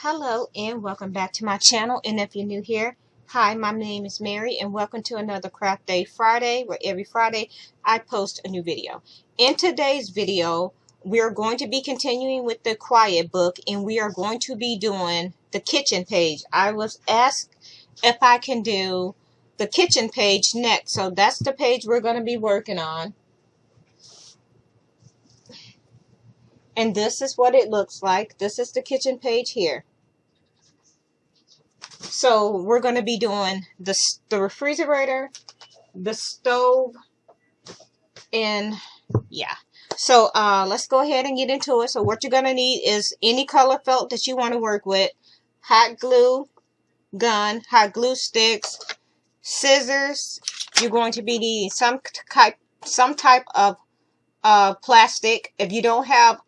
Hello and welcome back to my channel, and if you're new here, hi, my name is Mary and welcome to another Craft Day Friday, where every Friday I post a new video. In today's video, we're going to be continuing with the Quiet book, and we are going to be doing the kitchen page. I was asked if I can do the kitchen page next, so that's the page we're going to be working on. And this is what it looks like. This is the kitchen page here. So we're going to be doing the refrigerator, the stove, and yeah. So let's go ahead and get into it. So what you're going to need is any color felt that you want to work with, hot glue gun, hot glue sticks, scissors. You're going to be needing some type of plastic. If you don't have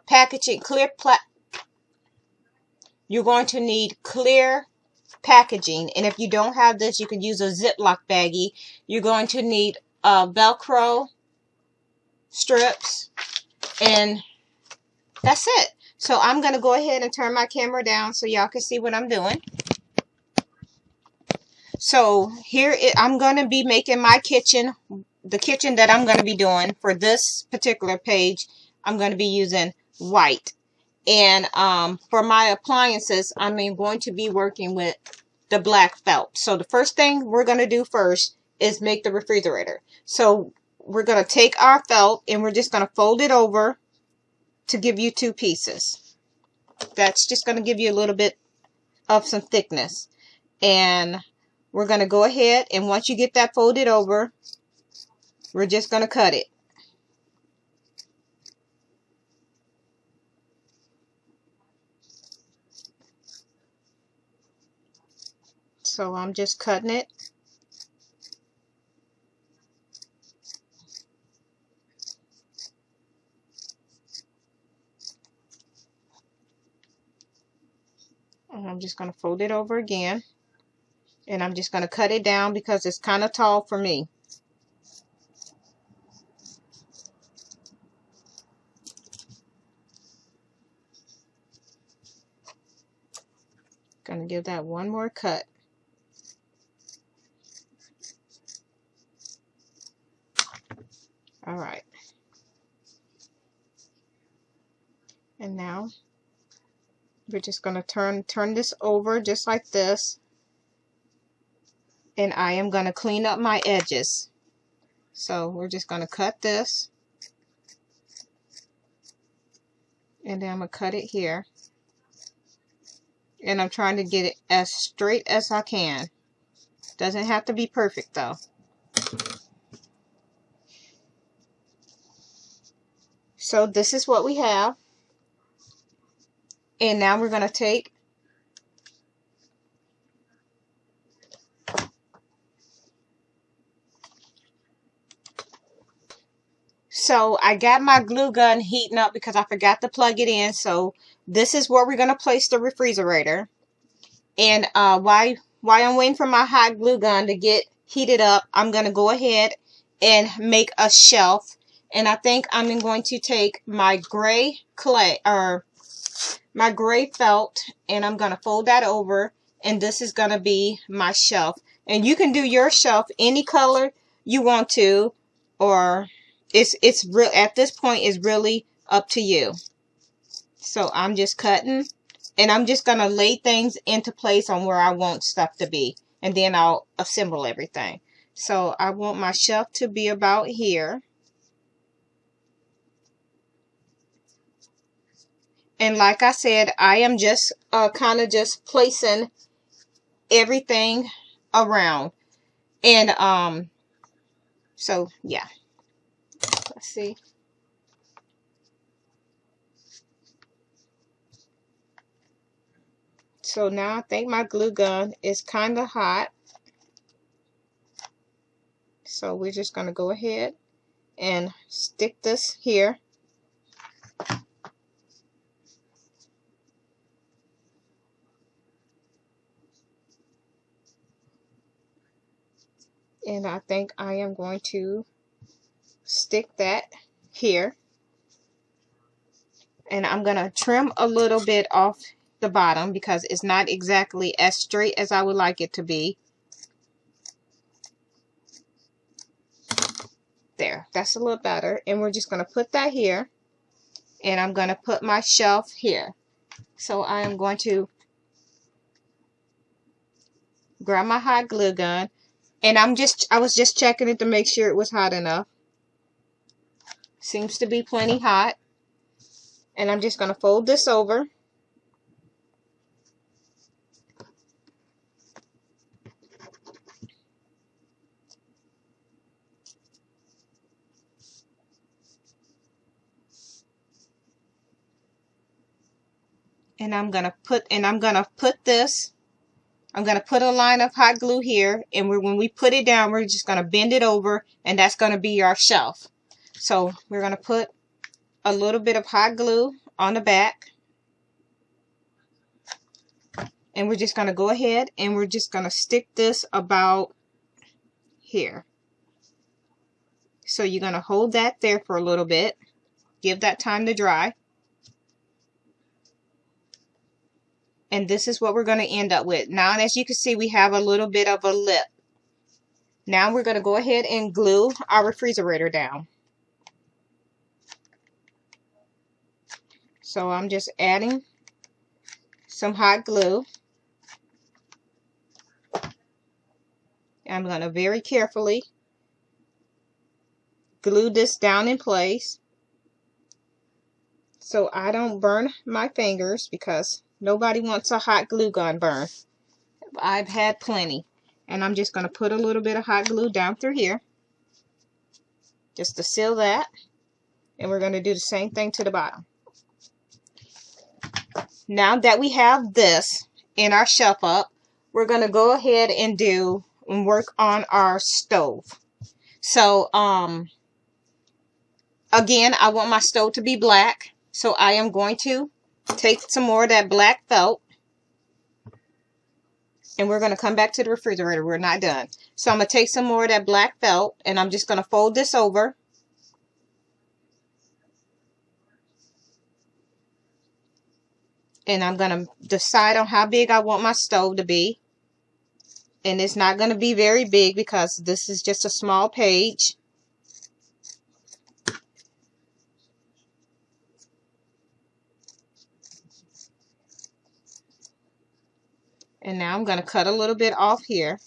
packaging, you're going to need clear packaging, and if you don't have this, you can use a Ziploc baggie. You're going to need Velcro strips, and that's it. So I'm going to go ahead and turn my camera down so y'all can see what I'm doing. So here I'm going to be making my kitchen, the kitchen that I'm going to be doing for this particular page. I'm going to be using white, and for my appliances, I'm going to be working with the black felt. So the first thing we're going to do first is make the refrigerator. So we're going to take our felt and we're just going to fold it over to give you two pieces. That's just going to give you a little bit of some thickness. And we're going to go ahead, and once you get that folded over, we're just going to cut it. So I'm just cutting it. And I'm just going to fold it over again. And I'm just going to cut it down because it's kind of tall for me. Going to give that one more cut. All right. And now we're just going to turn this over just like this. And I am going to clean up my edges. So we're just going to cut this. And then I'm going to cut it here. And I'm trying to get it as straight as I can. Doesn't have to be perfect though. So this is what we have. And now we're going to take So I got my glue gun heating up because I forgot to plug it in. So this is where we're going to place the refrigerator. And while I'm waiting for my hot glue gun to get heated up, I'm going to go ahead and make a shelf. And I think I'm going to take my gray clay, or my gray felt, and I'm going to fold that over. And this is going to be my shelf. And you can do your shelf any color you want to, or it's real at this point is really up to you. So I'm just cutting, and I'm just going to lay things into place on where I want stuff to be, and then I'll assemble everything. So I want my shelf to be about here. And like I said, I am just kind of just placing everything around. And so yeah, let's see. So now I think my glue gun is kind of hot. So we're just going to go ahead and stick this here. And I think I am going to stick that here. And I'm going to trim a little bit off the bottom because it's not exactly as straight as I would like it to be. There, that's a little better. And we're just going to put that here. And I'm going to put my shelf here. So I am going to grab my hot glue gun. And I was just checking it to make sure it was hot enough. Seems to be plenty hot. And I'm just going to fold this over. And I'm going to put a line of hot glue here, and when we put it down, we're just going to bend it over, and that's going to be our shelf. So we're going to put a little bit of hot glue on the back, and we're just going to go ahead and we're just going to stick this about here. So you're going to hold that there for a little bit, give that time to dry. And this is what we're going to end up with. Now, as you can see, we have a little bit of a lip. Now we're going to go ahead and glue our refrigerator down. So I'm just adding some hot glue. I'm going to very carefully glue this down in place so I don't burn my fingers, because nobody wants a hot glue gun burn. I've had plenty. And I'm just going to put a little bit of hot glue down through here just to seal that. And we're going to do the same thing to the bottom. Now that we have this in our shelf up, we're going to go ahead and work on our stove. So, again, I want my stove to be black. So I am going to take some more of that black felt. And we're going to come back to the refrigerator. We're not done. So I'm going to take some more of that black felt, and I'm just going to fold this over. And I'm going to decide on how big I want my stove to be. And it's not going to be very big because this is just a small page. And now I'm going to cut a little bit off here.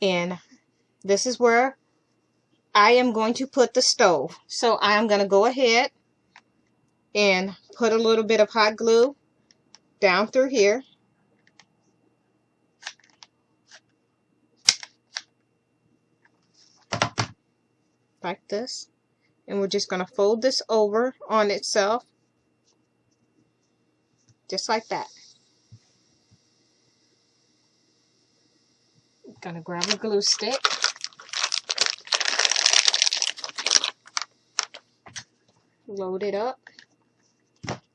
And this is where I am going to put the stove. So I am going to go ahead and put a little bit of hot glue down through here. Like this. And we're just going to fold this over on itself. Just like that. Going to grab a glue stick. Load it up.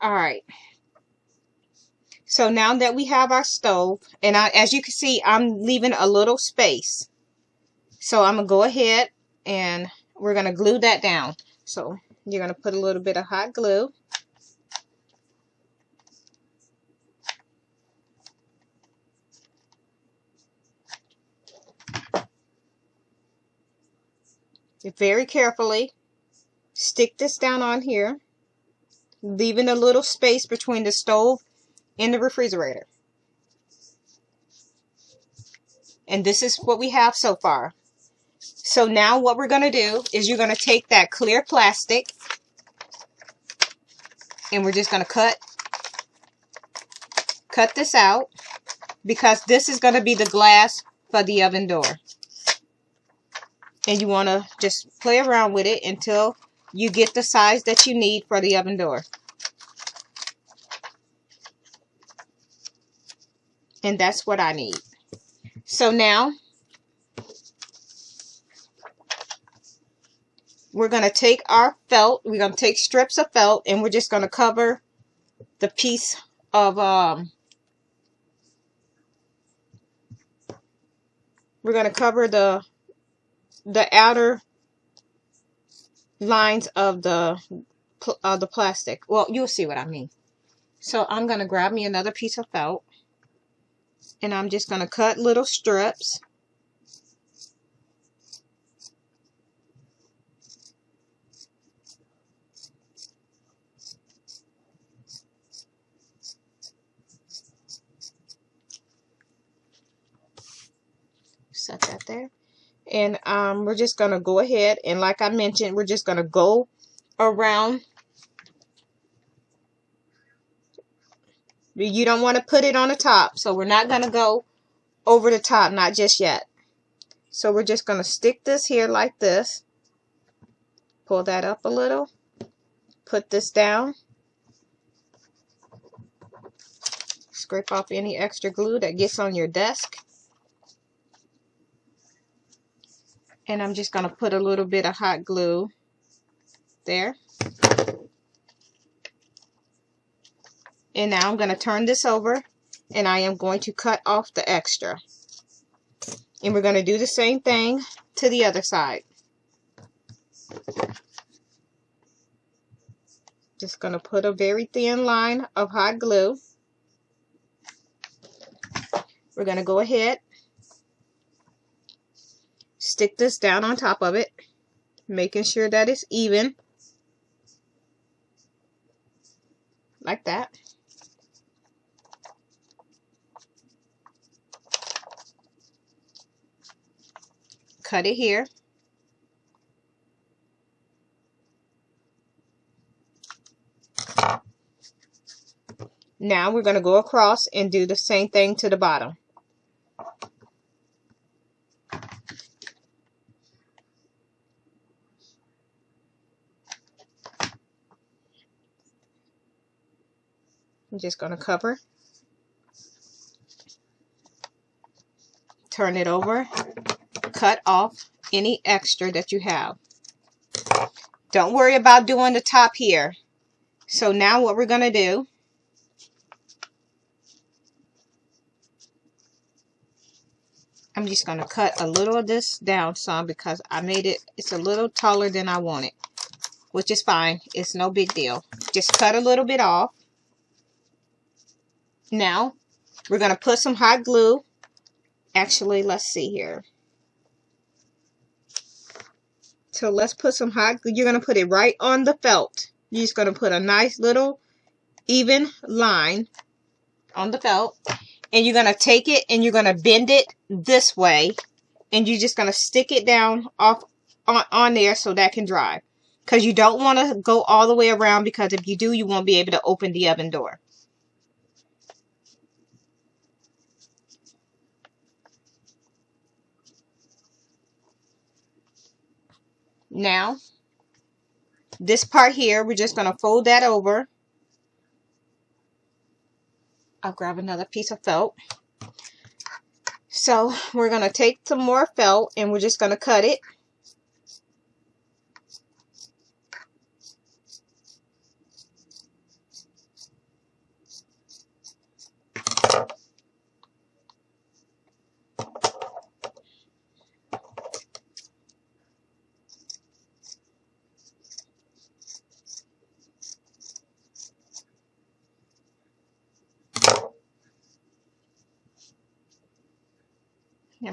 Alright. So now that we have our stove, and as you can see, I'm leaving a little space. So I'm going to go ahead and we're going to glue that down. So you're going to put a little bit of hot glue. Very carefully stick this down on here, leaving a little space between the stove and the refrigerator. And this is what we have so far. So now what we're going to do is you're going to take that clear plastic and we're just going to cut this out, because this is going to be the glass for the oven door. And you want to just play around with it until you get the size that you need for the oven door. And that's what I need. So now we're going to take our felt, we're going to take strips of felt, and we're just going to cover the piece of we're going to cover the outer lines of the plastic. Well, you'll see what I mean. So I'm going to grab me another piece of felt, and I'm just going to cut little strips. Set that there. And we're just going to go ahead, and like I mentioned, we're just going to go around. You don't want to put it on the top, so we're not going to go over the top, not just yet. So we're just going to stick this here like this. Pull that up a little. Put this down. Scrape off any extra glue that gets on your desk. And I'm just going to put a little bit of hot glue there. And now I'm going to turn this over, and I am going to cut off the extra. And we're going to do the same thing to the other side. Just going to put a very thin line of hot glue. We're going to go ahead, stick this down on top of it, making sure that it's even, like that. Cut it here. Now we're going to go across and do the same thing to the bottom. I'm just going to cover, turn it over, cut off any extra that you have. Don't worry about doing the top here. So now what we're going to do, I'm just going to cut a little of this down some because I made it, it's a little taller than I want it, which is fine. It's no big deal. Just cut a little bit off. Now we're going to put some hot glue. Actually, let's see here. So let's put some hot glue. You're going to put it right on the felt. You're just going to put a nice little even line on the felt. And you're going to take it and you're going to bend it this way. And you're just going to stick it down off on there so that can dry. Because you don't want to go all the way around, because if you do, you won't be able to open the oven door. Now, this part here, we're just going to fold that over. I'll grab another piece of felt. So we're going to take some more felt and we're just going to cut it. I'm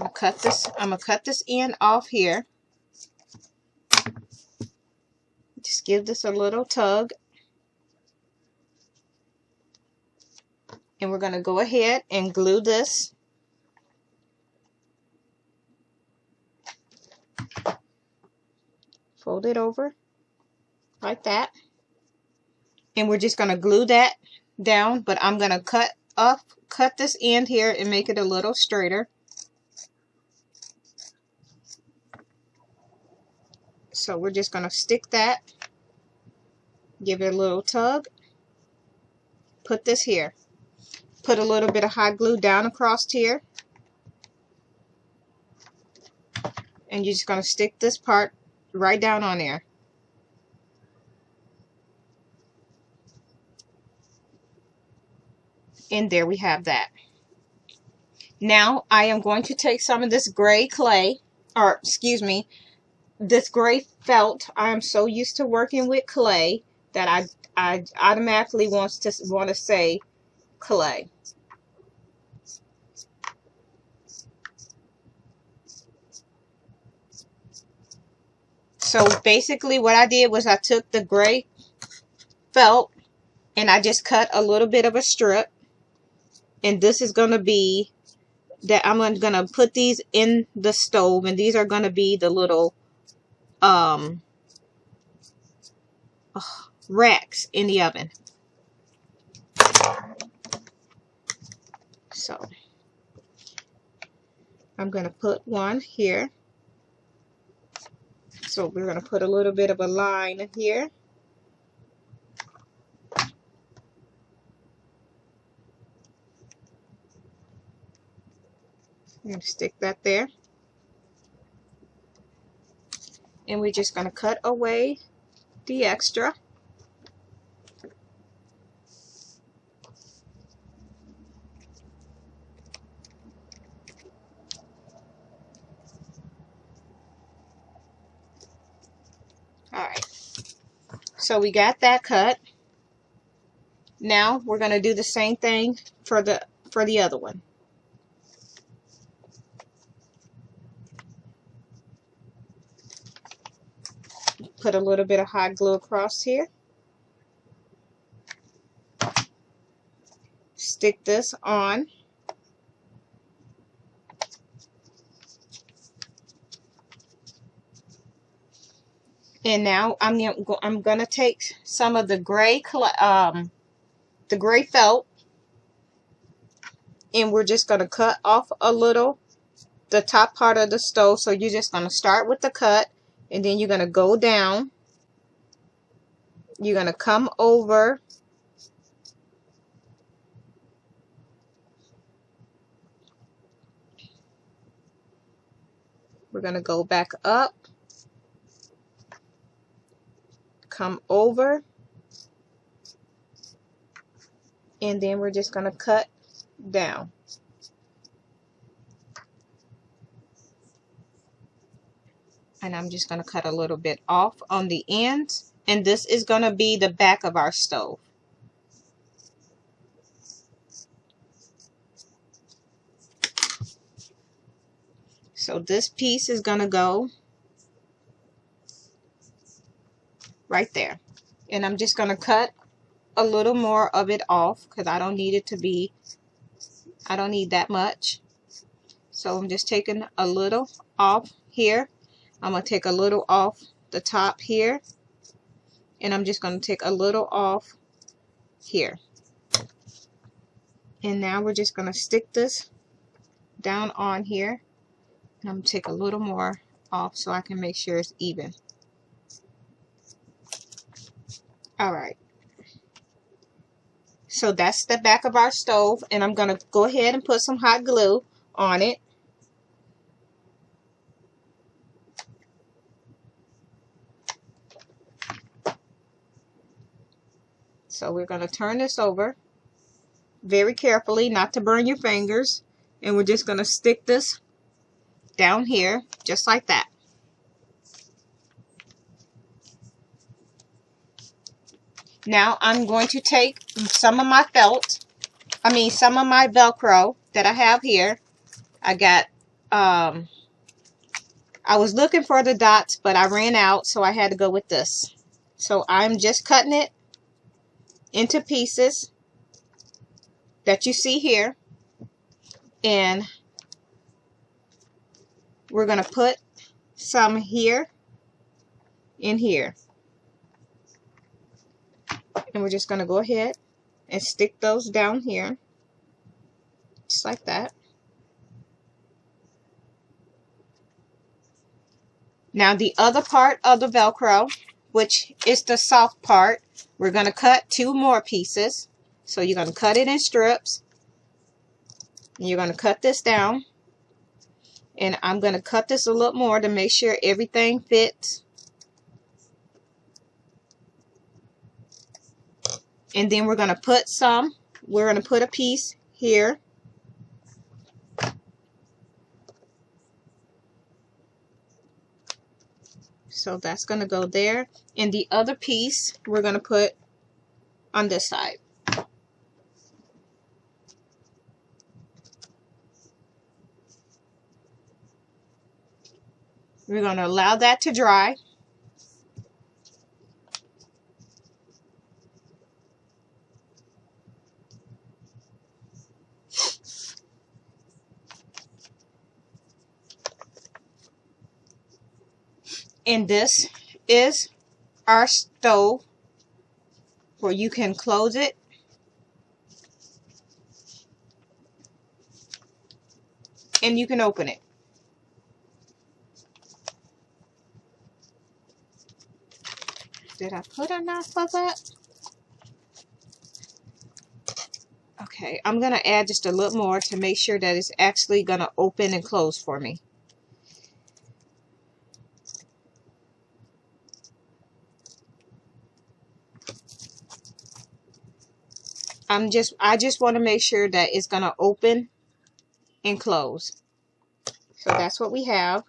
gonna cut this end off here. Just give this a little tug. And we're gonna go ahead and glue this. Fold it over like that. And we're just gonna glue that down, but I'm gonna cut this end here and make it a little straighter. So we're just going to stick that, give it a little tug, put this here, put a little bit of hot glue down across here, and you're just going to stick this part right down on there. And there we have that. Now I am going to take some of this gray clay, or excuse me, this gray felt. I am so used to working with clay that I automatically want to say clay. So basically what I did was I took the gray felt and I just cut a little bit of a strip, and this is going to be that I'm going to put these in the stove, and these are going to be the little racks in the oven. So I'm going to put one here. So we're going to put a little bit of a line here. I'm going to stick that there. And we're just going to cut away the extra. Alright, so we got that cut. Now we're going to do the same thing for the other one. Put a little bit of hot glue across here. Stick this on. And now I'm going to take some of the gray felt, and we're just going to cut off a little the top part of the stove. So you're just going to start with the cut, and then you're going to go down. You're going to come over. We're going to go back up. Come over. And then we're just going to cut down. And I'm just going to cut a little bit off on the ends. And this is going to be the back of our stove. So this piece is going to go right there. And I'm just going to cut a little more of it off because I don't need it to be, I don't need that much. So I'm just taking a little off here. I'm going to take a little off the top here. And I'm just going to take a little off here. And now we're just going to stick this down on here. And I'm going to take a little more off so I can make sure it's even. Alright. So that's the back of our stove. And I'm going to go ahead and put some hot glue on it. So we're going to turn this over very carefully, not to burn your fingers. And we're just going to stick this down here, just like that. Now I'm going to take some of my some of my Velcro that I have here. I got, I was looking for the dots, but I ran out, so I had to go with this. So I'm just cutting it into pieces that you see here, and we're going to put some here in here, and we're just going to go ahead and stick those down here just like that. Now the other part of the Velcro, which is the soft part, we're going to cut 2 more pieces. So you're going to cut it in strips. And you're going to cut this down. And I'm going to cut this a little more to make sure everything fits. And then we're going to put a piece here. So that's going to go there. And the other piece we're going to put on this side. We're going to allow that to dry. And this is our stove where you can close it and you can open it. Did I put enough of that? Okay, I'm going to add just a little more to make sure that it's actually going to open and close for me. I just want to make sure that it's going to open and close. So that's what we have.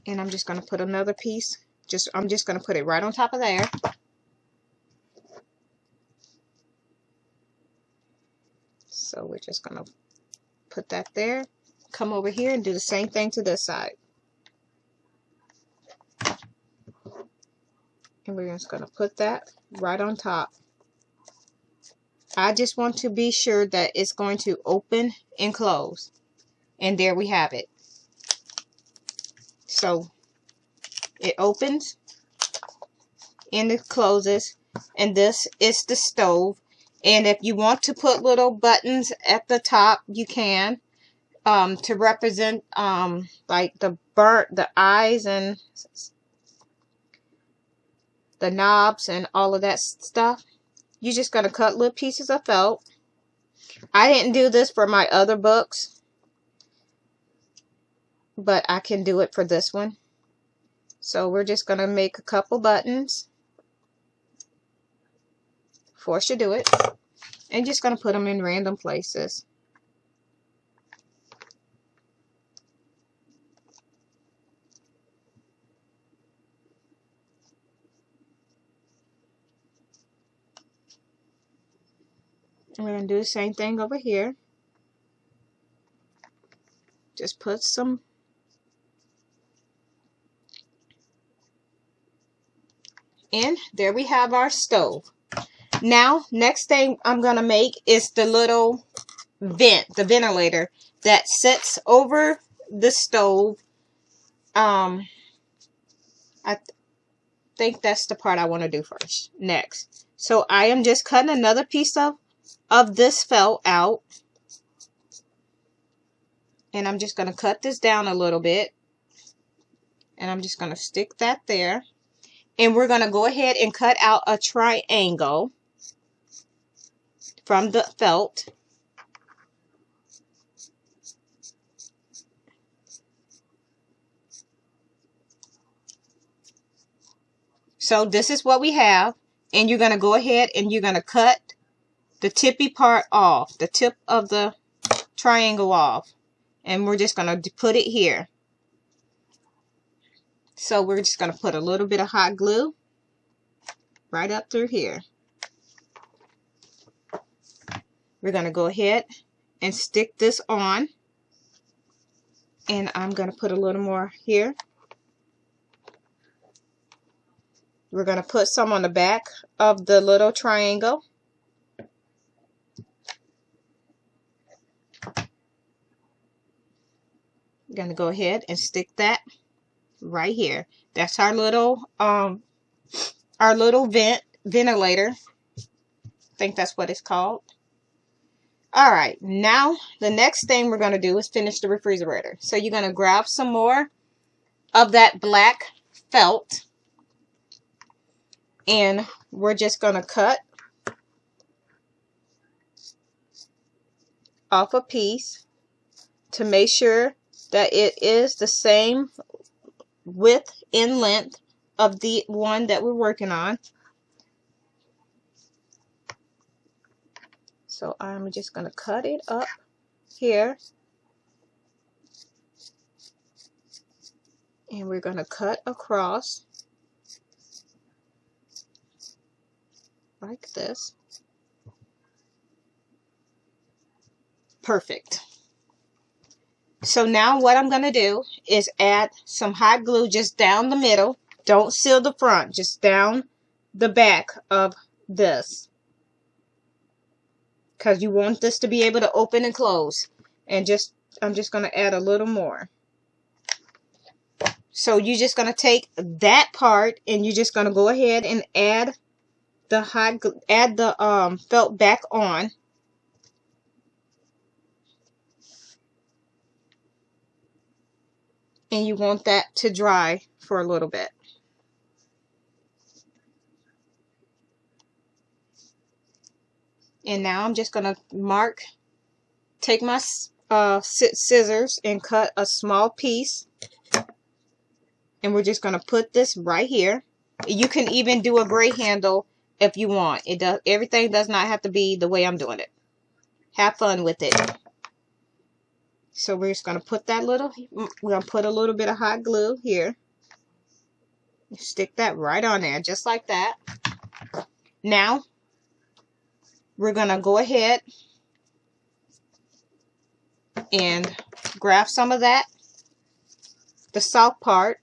And I'm just going to put another piece. I'm just going to put it right on top of there. So we're just going to put that there. Come over here and do the same thing to this side. And we're just going to put that right on top. I just want to be sure that it's going to open and close. And there we have it. So it opens and it closes. And this is the stove. And if you want to put little buttons at the top, you can. To represent like the eyes and the knobs and all of that stuff. You're just going to cut little pieces of felt. I didn't do this for my other books, but I can do it for this one. So we're just going to make a couple buttons. Force you do it. And just going to put them in random places. And we're going to do the same thing over here. Just put some. And there we have our stove. Now, next thing I'm going to make is the little vent, the ventilator that sits over the stove. I think that's the part I want to do first. Next. So I am just cutting another piece of this felt out. And I'm just going to cut this down a little bit. And I'm just going to stick that there. And we're going to go ahead and cut out a triangle from the felt. So this is what we have. And you're going to go ahead and you're going to cut the tippy part off. The tip of the triangle off. And we're just going to put it here. So we're just going to put a little bit of hot glue right up through here. We're going to go ahead and stick this on. And I'm going to put a little more here. We're going to put some on the back of the little triangle. I'm going to go ahead and stick that right here. That's our little ventilator. I think that's what it's called. All right, now the next thing we're going to do is finish the refrigerator. So you're going to grab some more of that black felt. And we're just going to cut off a piece to make sure that it is the same width and length of the one that we're working on. So I'm just going to cut it up here. And we're going to cut across like this. Perfect. So now what I'm going to do is add some hot glue just down the middle. Don't seal the front, just down the back of this, because you want this to be able to open and close. And I'm just going to add a little more. So you're just going to take that part and you're just going to go ahead and add the felt back on. And you want that to dry for a little bit. And now I'm just going to take my scissors and cut a small piece. And we're just going to put this right here. You can even do a gray handle if you want. Everything does not have to be the way I'm doing it. Have fun with it. So we're just going to put we're going to put a little bit of hot glue here. Stick that right on there, just like that. Now, we're going to go ahead and grab some of the soft part.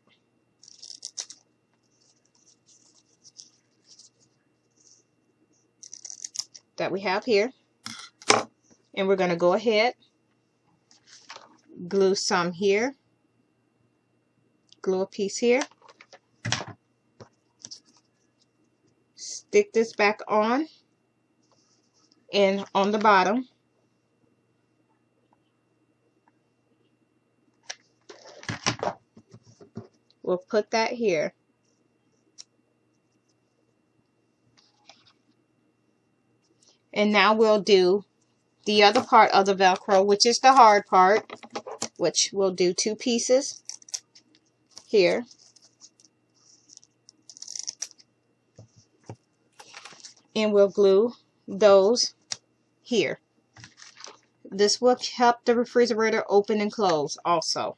That we have here. And we're going to go ahead, glue some here. Glue a piece here. Stick this back on. And on the bottom. We'll put that here. And now we'll do the other part of the Velcro, which is the hard part, which we'll do 2 pieces here. And we'll glue those here. This will help the refrigerator open and close also.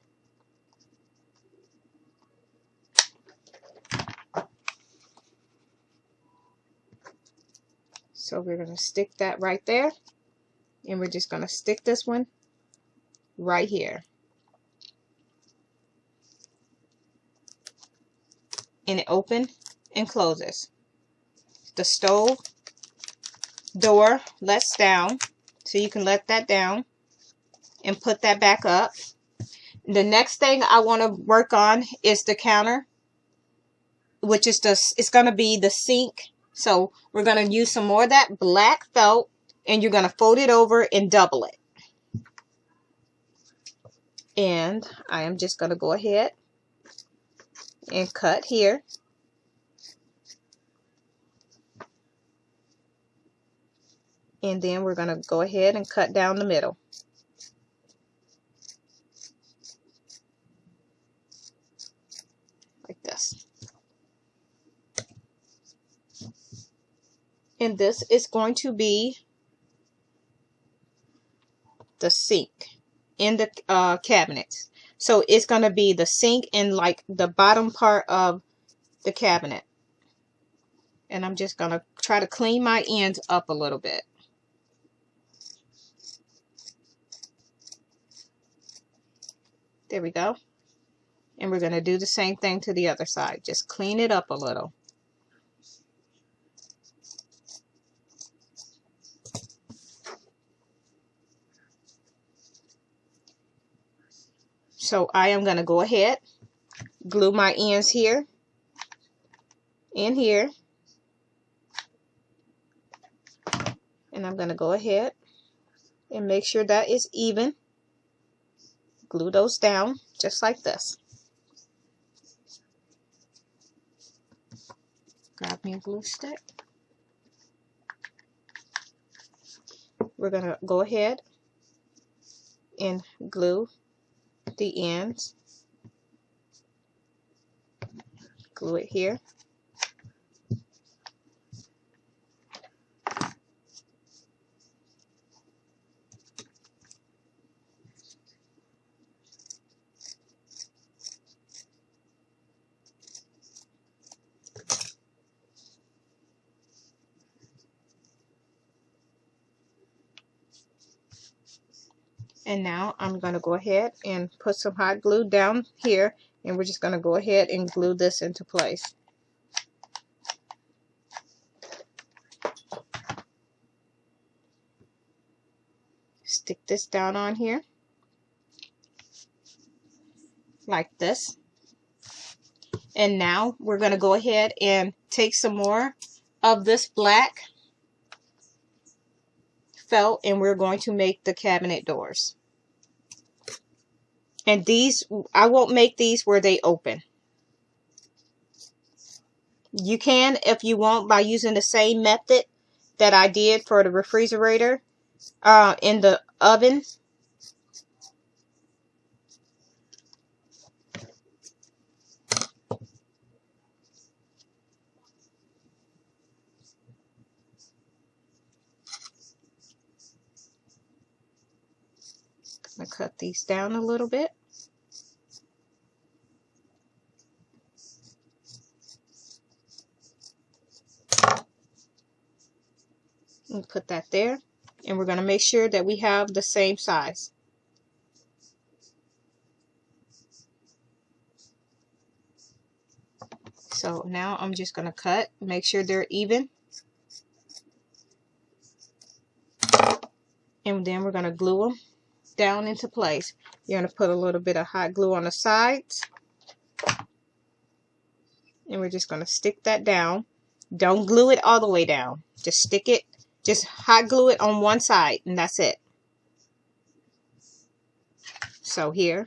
So we're going to stick that right there. And we're just going to stick this one right here. And it opens and closes. The stove door lets down. So you can let that down and put that back up. The next thing I want to work on is the counter, which is it's going to be the sink. So we're going to use some more of that black felt, and you're going to fold it over and double it. And I am just going to go ahead and cut here. And then we're going to go ahead and cut down the middle. Like this. And this is going to be the sink in the cabinets. So it's going to be the sink in like the bottom part of the cabinet. And I'm just going to try to clean my ends up a little bit. There we go. And we're going to do the same thing to the other side. Just clean it up a little. So I am going to go ahead, glue my ends here and here. And I'm going to go ahead and make sure that is even. Glue those down just like this. Grab me a glue stick. We're going to go ahead and glue the ends. Glue it here. And now I'm going to go ahead and put some hot glue down here, and we're just going to go ahead and glue this into place. Stick this down on here like this. And now we're going to go ahead and take some more of this black felt, and we're going to make the cabinet doors. And these, I won't make these where they open. You can, if you want, by using the same method that I did for the refrigerator in the oven. I'm going to cut these down a little bit. And put that there. And we're going to make sure that we have the same size. So now I'm just going to cut, make sure they're even. And then we're going to glue them down into place. You're going to put a little bit of hot glue on the sides. And we're just going to stick that down. Don't glue it all the way down. Just stick it, just hot glue it on one side, and that's it. So here,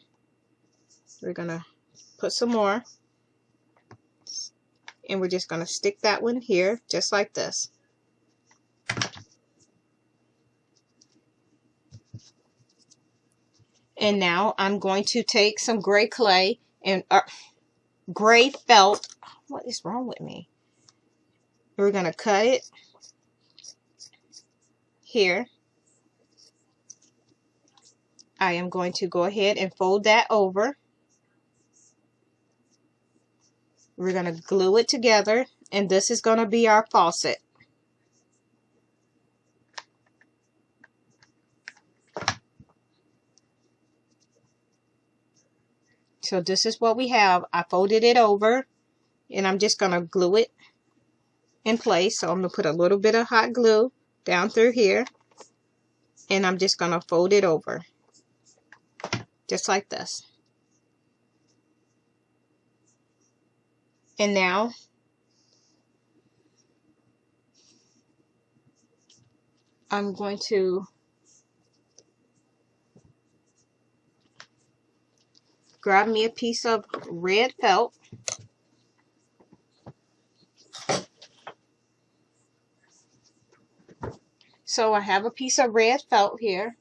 we're going to put some more. And we're just going to stick that one here, just like this. And now I'm going to take some gray clay and gray felt. What is wrong with me? We're going to cut it here. I am going to go ahead and fold that over. We're going to glue it together, and this is going to be our faucet. So this is what we have. I folded it over, and I'm just going to glue it in place. So I'm going to put a little bit of hot glue down through here, and I'm just going to fold it over, just like this. And now I'm going to grab me a piece of red felt. So I have a piece of red felt here.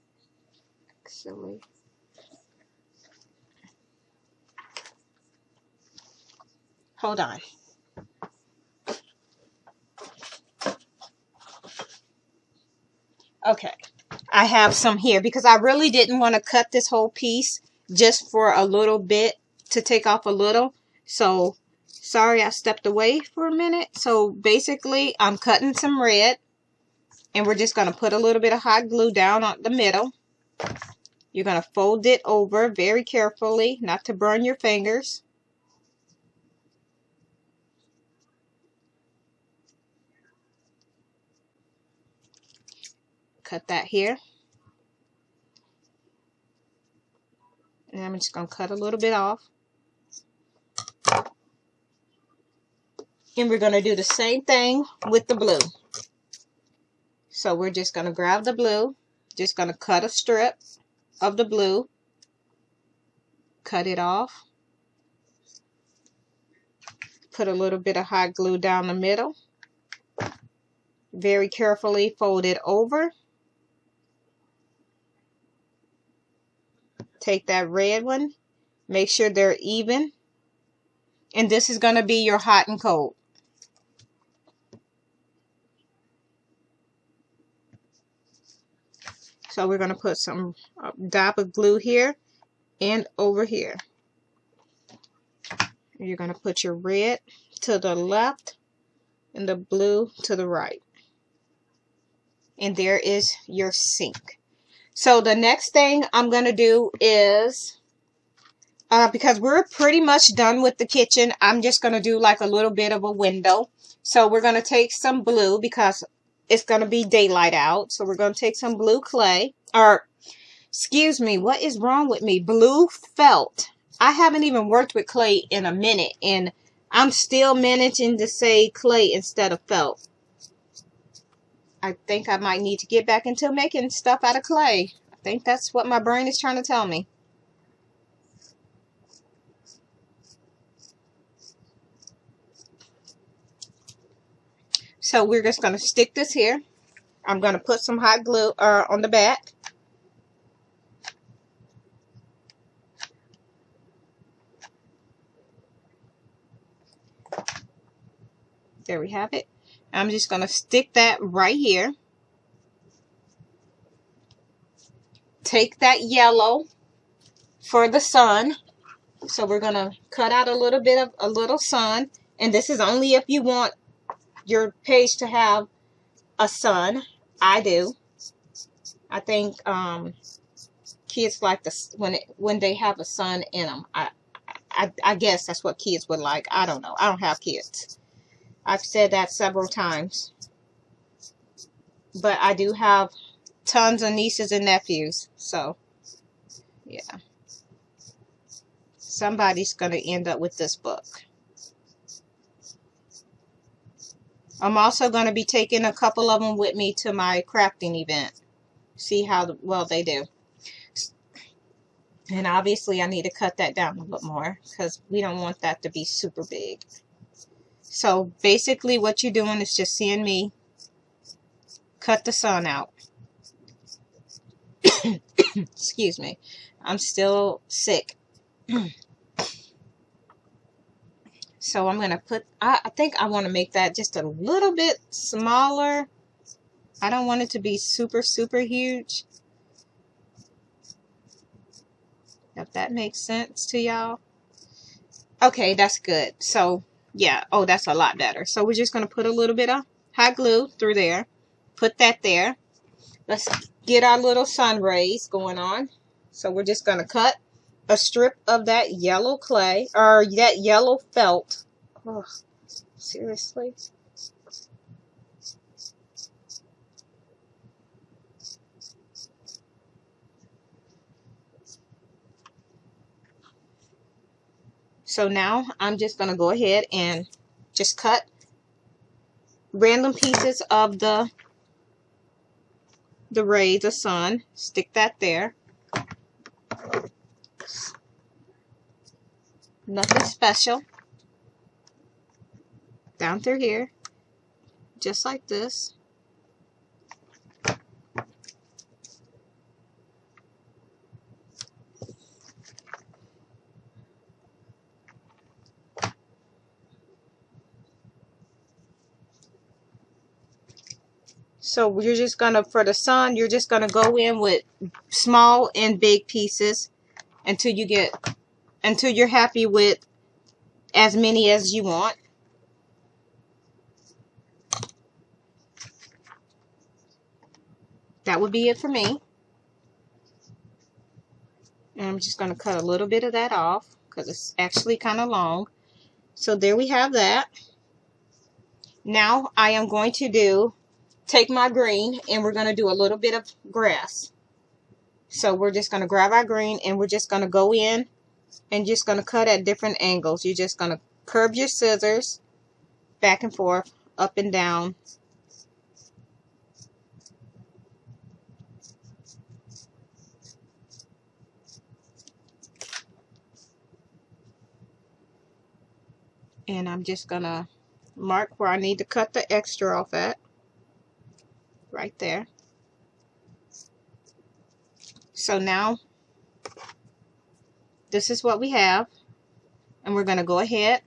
Silly. Hold on. Okay. I have some here because I really didn't want to cut this whole piece, just for a little bit to take off a little. So sorry I stepped away for a minute. So basically I'm cutting some red, and we're just going to put a little bit of hot glue down on the middle. You're going to fold it over very carefully, not to burn your fingers. Cut that here. And I'm just going to cut a little bit off. And we're going to do the same thing with the blue. So we're just going to grab the blue, just going to cut a strip of the blue, cut it off, put a little bit of hot glue down the middle, very carefully fold it over, take that red one, make sure they're even, and this is going to be your hot and cold. So we're going to put some dab of glue here and over here. You're going to put your red to the left and the blue to the right. And there is your sink. So the next thing I'm going to do is, because we're pretty much done with the kitchen, I'm just going to do like a little bit of a window. So we're going to take some blue because it's going to be daylight out. So we're going to take some blue clay, or excuse me, what is wrong with me? Blue felt. I haven't even worked with clay in a minute, and I'm still managing to say clay instead of felt. I think I might need to get back into making stuff out of clay. I think that's what my brain is trying to tell me. So we're just going to stick this here. I'm going to put some hot glue on the back. There we have it. I'm just going to stick that right here. Take that yellow for the sun. So we're going to cut out a little bit of a little sun. And this is only if you want your page to have a sun. I do. I think kids like this when they have a sun in them. I guess that's what kids would like. I don't know. I don't have kids. I've said that several times. But I do have tons of nieces and nephews. So, yeah. Somebody's going to end up with this book. I'm also going to be taking a couple of them with me to my crafting event. See how well they do. And obviously I need to cut that down a little more because we don't want that to be super big. So basically what you're doing is just seeing me cut the sun out. Excuse me. I'm still sick. So I'm going to put, I think I want to make that just a little bit smaller. I don't want it to be super, super huge. If that makes sense to y'all. Okay, that's good. So, yeah. Oh, that's a lot better. So we're just going to put a little bit of hot glue through there. Put that there. Let's get our little sun rays going on. So we're just going to cut a strip of that yellow clay, or that yellow felt. Oh, seriously? So now I'm just going to go ahead and just cut random pieces of the rays of sun. Stick that there. Nothing special. Down through here. Just like this. So you're just going to, for the sun, you're just going to go in with small and big pieces until you're happy with as many as you want. That would be it for me. And I'm just going to cut a little bit of that off because it's actually kind of long. So there we have that. Now I am going to take my green and we're going to do a little bit of grass. So we're just going to grab our green and we're just going to go in and just going to cut at different angles. You're just going to curve your scissors back and forth, up and down. And I'm just going to mark where I need to cut the extra off at. Right there. So now, this is what we have. And we're going to go ahead,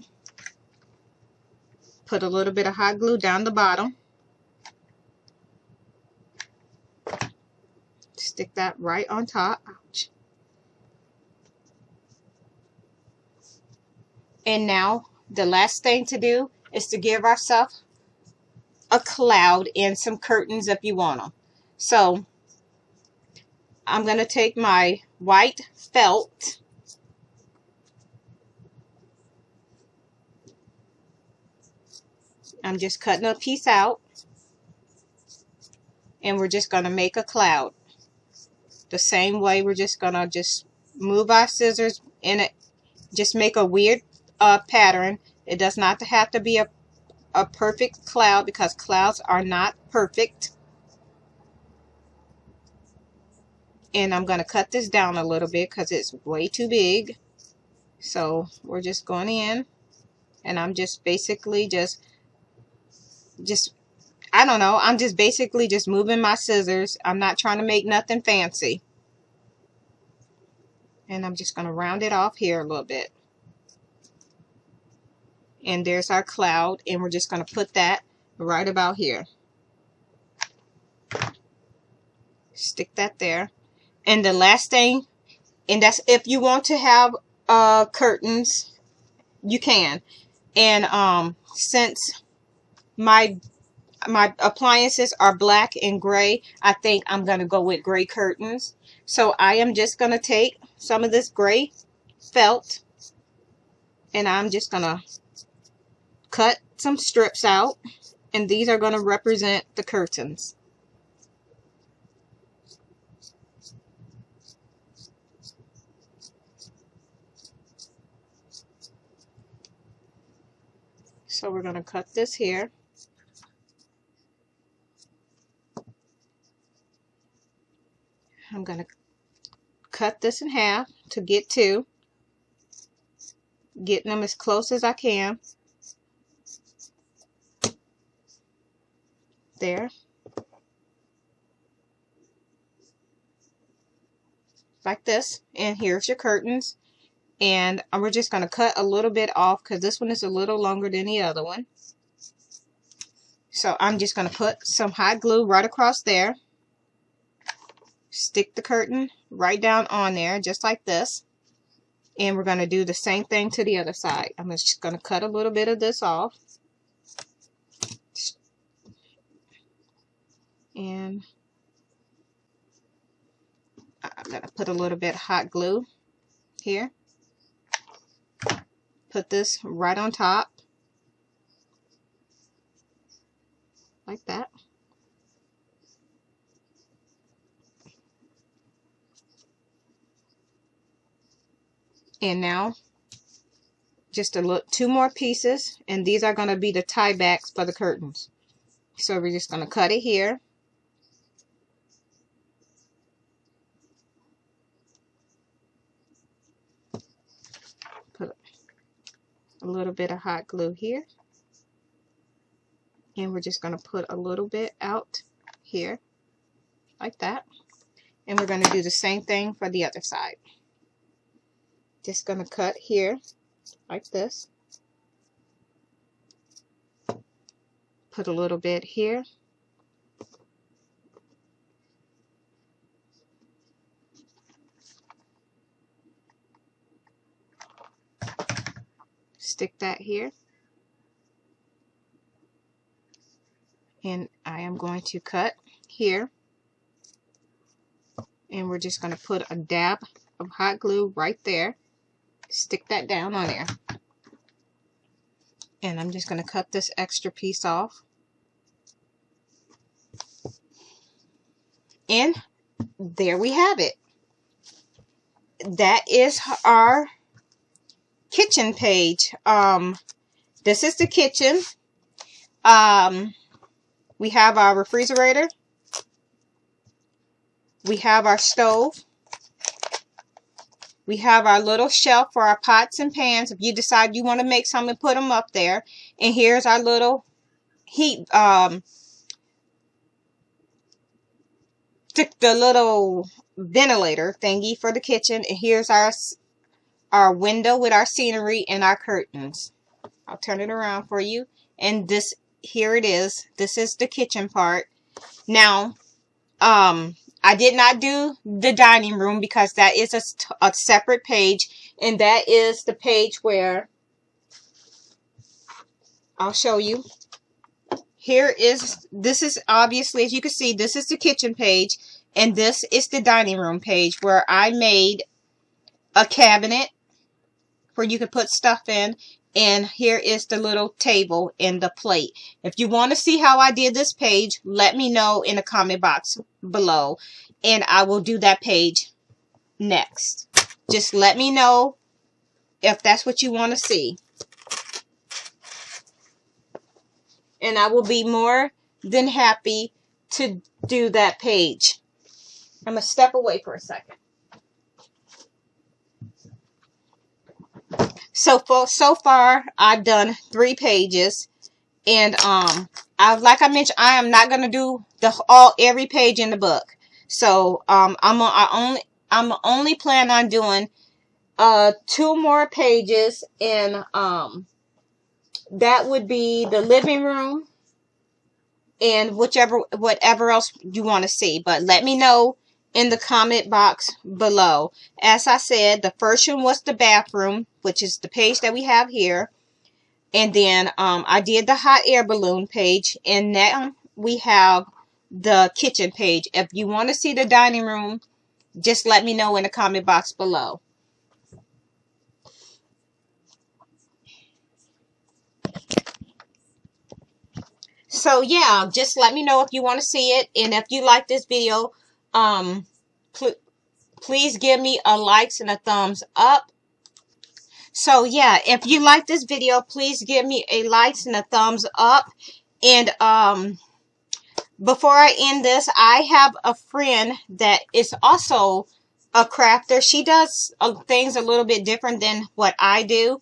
put a little bit of hot glue down the bottom. Stick that right on top. Ouch. And now, the last thing to do is to give ourselves a cloud and some curtains if you want them. So I'm going to take my white felt, I'm just cutting a piece out, and we're just going to make a cloud. The same way, we're just going to just move our scissors in it, just make a weird pattern. It does not have to be a perfect cloud, because clouds are not perfect. And I'm going to cut this down a little bit because it's way too big. So we're just going in, and I'm just basically just I don't know, I'm just basically just moving my scissors. I'm not trying to make nothing fancy. And I'm just going to round it off here a little bit. And there's our cloud, and we're just going to put that right about here. Stick that there. And the last thing, and that's if you want to have curtains, you can. And since my appliances are black and gray, I think I'm going to go with gray curtains. So I am just going to take some of this gray felt, and I'm just going to cut some strips out, and these are going to represent the curtains. So we're going to cut this here. I'm going to cut this in half to getting them as close as I can. There. Like this. And here's your curtains. And we're just going to cut a little bit off because this one is a little longer than the other one. So I'm just going to put some hot glue right across there. Stick the curtain right down on there, just like this. And we're going to do the same thing to the other side. I'm just going to cut a little bit of this off. And I'm going to put a little bit of hot glue here. Put this right on top. Like that. And now, just two more pieces, and these are going to be the tie backs for the curtains. So we're just going to cut it here. Put a little bit of hot glue here. And we're just going to put a little bit out here, like that. And we're going to do the same thing for the other side. Just going to cut here, like this. Put a little bit here. Stick that here. And I am going to cut here. And we're just going to put a dab of hot glue right there. Stick that down on there. And I'm just going to cut this extra piece off. And there we have it. That is our kitchen page. This is the kitchen. We have our refrigerator. We have our stove. We have our little shelf for our pots and pans. If you decide you want to make some and put them up there. And here's our little heat, the little ventilator thingy for the kitchen. And here's our window with our scenery and our curtains. I'll turn it around for you. And here it is. This is the kitchen part. Now, I did not do the dining room because that is a separate page. And that is the page where I'll show you. This is obviously, as you can see, this is the kitchen page. And this is the dining room page where I made a cabinet where you can put stuff in. And here is the little table and the plate. If you want to see how I did this page, let me know in the comment box below. And I will do that page next. Just let me know if that's what you want to see. And I will be more than happy to do that page. I'm going to step away for a second. So far, I've done 3 pages. And like I mentioned, I am not going to do every page in the book. So I'm only plan on doing 2 more pages, and that would be the living room and whatever else you want to see. But let me know in the comment box below. As I said, the first one was the bathroom, which is the page that we have here. And then I did the hot air balloon page, and now we have the kitchen page. If you want to see the dining room, just let me know in the comment box below. So yeah, just let me know if you want to see it, and if you like this video, please give me a likes and a thumbs up. So yeah, if you like this video, please give me a likes and a thumbs up. And before I end this, I have a friend that is also a crafter. She does things a little bit different than what I do.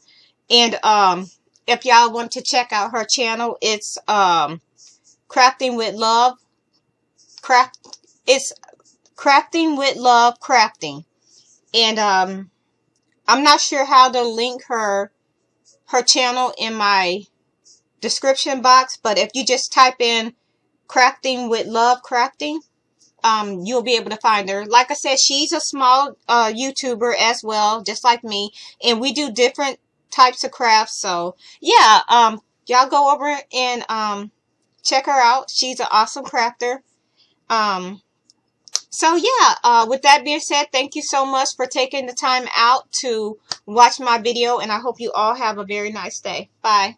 And if y'all want to check out her channel, it's Crafting with Love. It's Crafting with Love Crafting. And I'm not sure how to link her channel in my description box, but if you just type in Crafting with Love Crafting, you'll be able to find her. Like I said, she's a small YouTuber as well, just like me, and we do different types of crafts. So yeah, y'all go over and check her out. She's an awesome crafter. So yeah, with that being said, thank you so much for taking the time out to watch my video, and I hope you all have a very nice day. Bye.